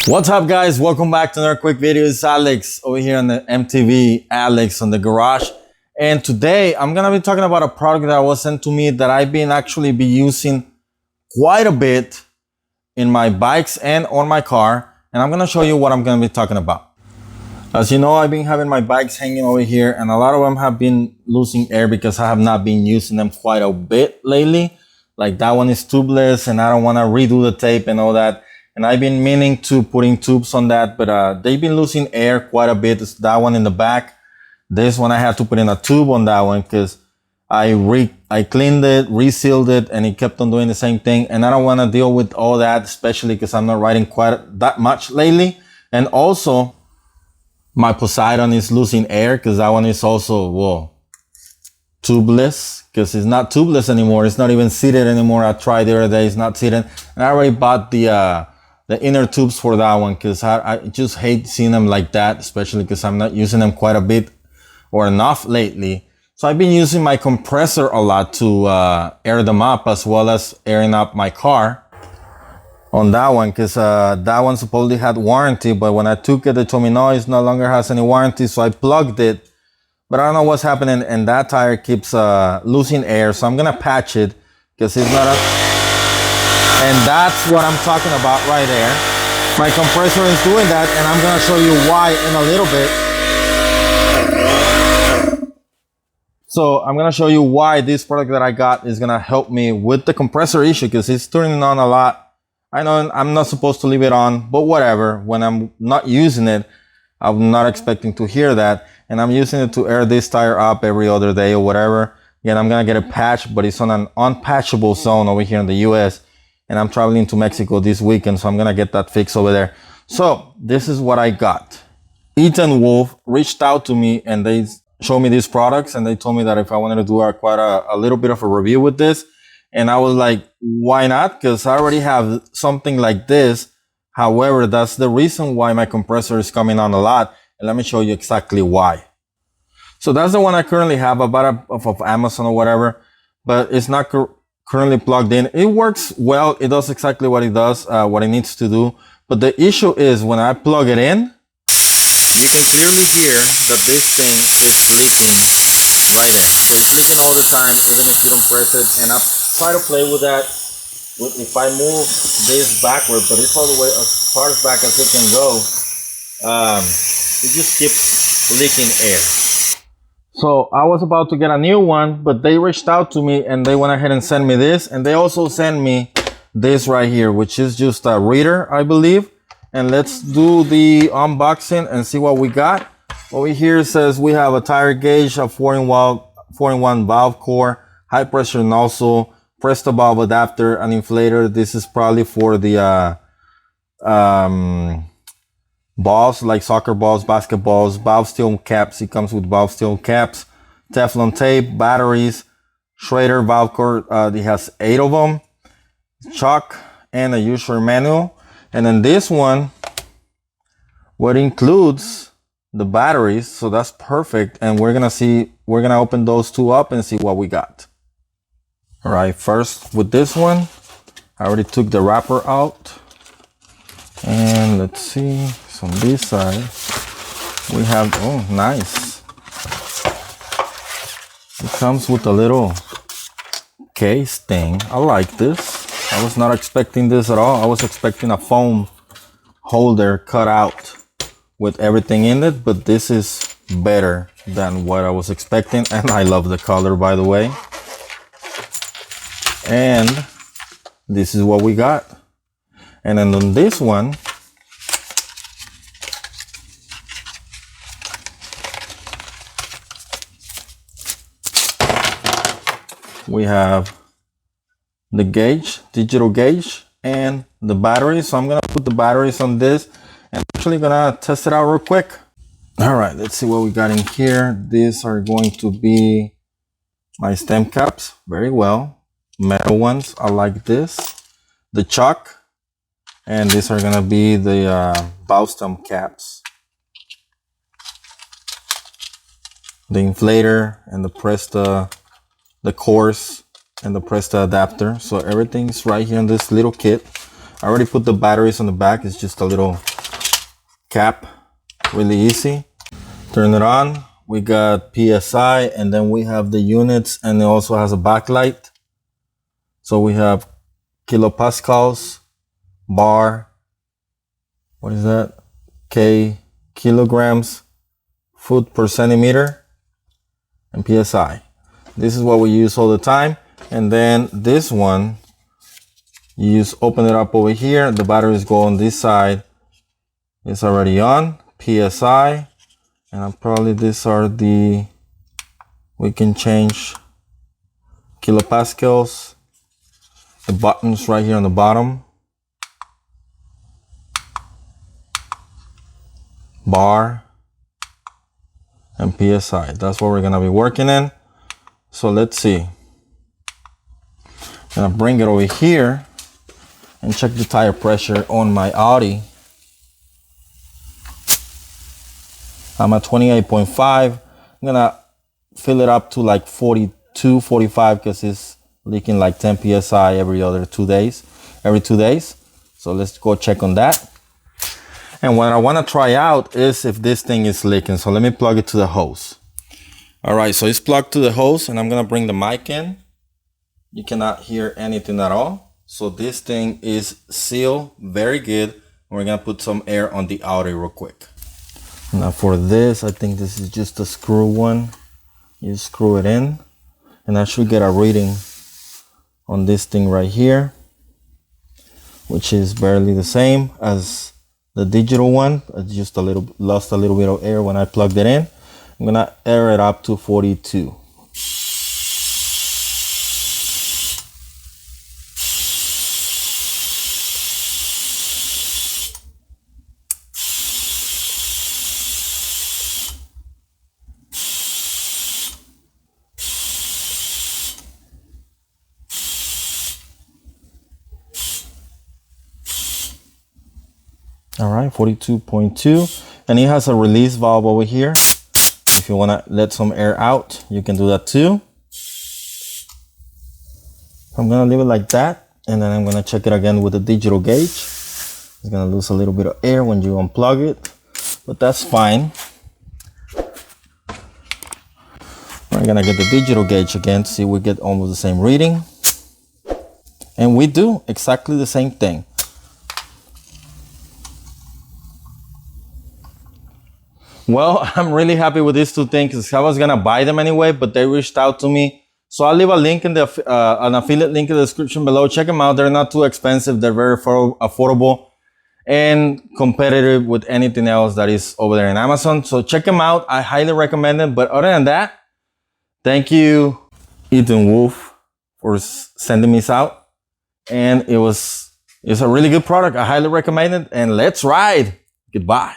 What's up, guys? Welcome back to another quick video. It's Alex over here on the MTV Alex on the garage, and today I'm gonna be talking about a product that was sent to me that I've been actually using quite a bit in my bikes and on my car, and I'm gonna show you what I'm gonna be talking about. As you know, I've been having my bikes hanging over here, and a lot of them have been losing air because I have not been using them quite a bit lately. Like that one is tubeless, and I don't want to redo the tape and all that. And I've been meaning to putting tubes on that, but they've been losing air quite a bit. It's that one in the back. This one I had to put in a tube on that one because I cleaned it, resealed it, and it kept on doing the same thing. And I don't want to deal with all that, especially because I'm not riding quite that much lately. And also, my Poseidon is losing air because that one is also, well, tubeless, because it's not tubeless anymore. It's not even seated anymore. I tried the other day, it's not seated. And I already bought the inner tubes for that one because I just hate seeing them like that, especially because I'm not using them quite a bit or enough lately. So I've been using my compressor a lot to air them up, as well as airing up my car on that one, because that one supposedly had warranty, but when I took it, they told me no, it no longer has any warranty. So I plugged it, but I don't know what's happening, and that tire keeps losing air. So I'm gonna patch it because it's not a... And that's what I'm talking about right there. My compressor is doing that, and I'm gonna show you why in a little bit. So I'm gonna show you why this product that I got is gonna help me with the compressor issue, because it's turning on a lot. I know I'm not supposed to leave it on, but whatever. When I'm not using it, I'm not expecting to hear that. And I'm using it to air this tire up every other day or whatever. Again, I'm gonna get it patched, but it's on an unpatchable zone over here in the US. And I'm traveling to Mexico this weekend, so I'm gonna get that fixed over there. So this is what I got. ETENWOLF reached out to me and they showed me these products, and they told me that if I wanted to do quite a little bit of a review with this. And I was like, why not? Because I already have something like this. However, that's the reason why my compressor is coming on a lot. And let me show you exactly why. So that's the one I currently have. I bought it off of Amazon or whatever, but it's not currently plugged in. It works well. It does exactly what it does, what it needs to do. But the issue is when I plug it in, you can clearly hear that this thing is leaking right there. It's leaking all the time, even if you don't press it. And I try to play with that. If I move this backward, but it's all the way as far as back as it can go, it just keeps leaking air. So I was about to get a new one, but they reached out to me and they went ahead and sent me this. And they also sent me this right here, which is just a reader, I believe. And let's do the unboxing and see what we got. Over here it says we have a tire gauge, a 4-in-1 valve core, high pressure nozzle, Presto valve adapter, an inflator. This is probably for the balls, like soccer balls, basketballs, valve steel caps. It comes with valve steel caps, Teflon tape, batteries, Schrader valve core. It has 8 of them, chalk, and a user manual. And then this one, what includes the batteries, so that's perfect. And we're gonna open those two up and see what we got. All right, first with this one, I already took the wrapper out, and let's see. So on this side, we have, oh, nice. It comes with a little case thing. I like this. I was not expecting this at all. I was expecting a foam holder cut out with everything in it, but this is better than what I was expecting. And I love the color, by the way. And this is what we got. And then on this one, we have the gauge, digital gauge, and the batteries. So I'm gonna put the batteries on this and actually gonna test it out real quick. All right, let's see what we got in here. These are going to be my stem caps, very well. Metal ones, I like this. The chalk, and these are gonna be the valve stem caps. The inflator and the Presto, the cores, and the Presto adapter. So everything's right here in this little kit. I already put the batteries on the back. It's just a little cap, really easy. Turn it on. We got PSI, and then we have the units, and it also has a backlight. So we have kilopascals, bar, what is that? Kilograms, foot per centimeter, and PSI. This is what we use all the time. And then this one, you just open it up over here. The batteries go on this side. It's already on. PSI. And probably these are the, we can change kilopascals. The buttons right here on the bottom. Bar and PSI. That's what we're gonna be working in. So let's see. I'm gonna bring it over here and check the tire pressure on my Audi. I'm at 28.5. I'm gonna fill it up to like 42, 45 because it's leaking like 10 PSI every 2 days. So let's go check on that. And what I want to try out is if this thing is leaking. So let me plug it to the hose. All right, so it's plugged to the hose, and I'm going to bring the mic in. You cannot hear anything at all. So this thing is sealed very good. And we're going to put some air on the Audi real quick. Now for this, I think this is just a screw one. You screw it in, and I should get a reading on this thing right here, which is barely the same as the digital one. I just lost a little bit of air when I plugged it in. I'm gonna air it up to 42. All right, 42.2, and it has a release valve over here. If you want to let some air out, you can do that too. I'm gonna leave it like that, and then I'm gonna check it again with the digital gauge. It's gonna lose a little bit of air when you unplug it, but that's fine. We're gonna get the digital gauge again to see if we get almost the same reading, and we do exactly the same thing. Well, I'm really happy with these two things because I was gonna buy them anyway, but they reached out to me. So I'll leave a link in the an affiliate link in the description below. Check them out. They're not too expensive. They're very affordable and competitive with anything else that is over there in Amazon. So check them out. I highly recommend them. But other than that, thank you, ETENWOLF, for sending me this out. And it's a really good product. I highly recommend it. And let's ride. Goodbye.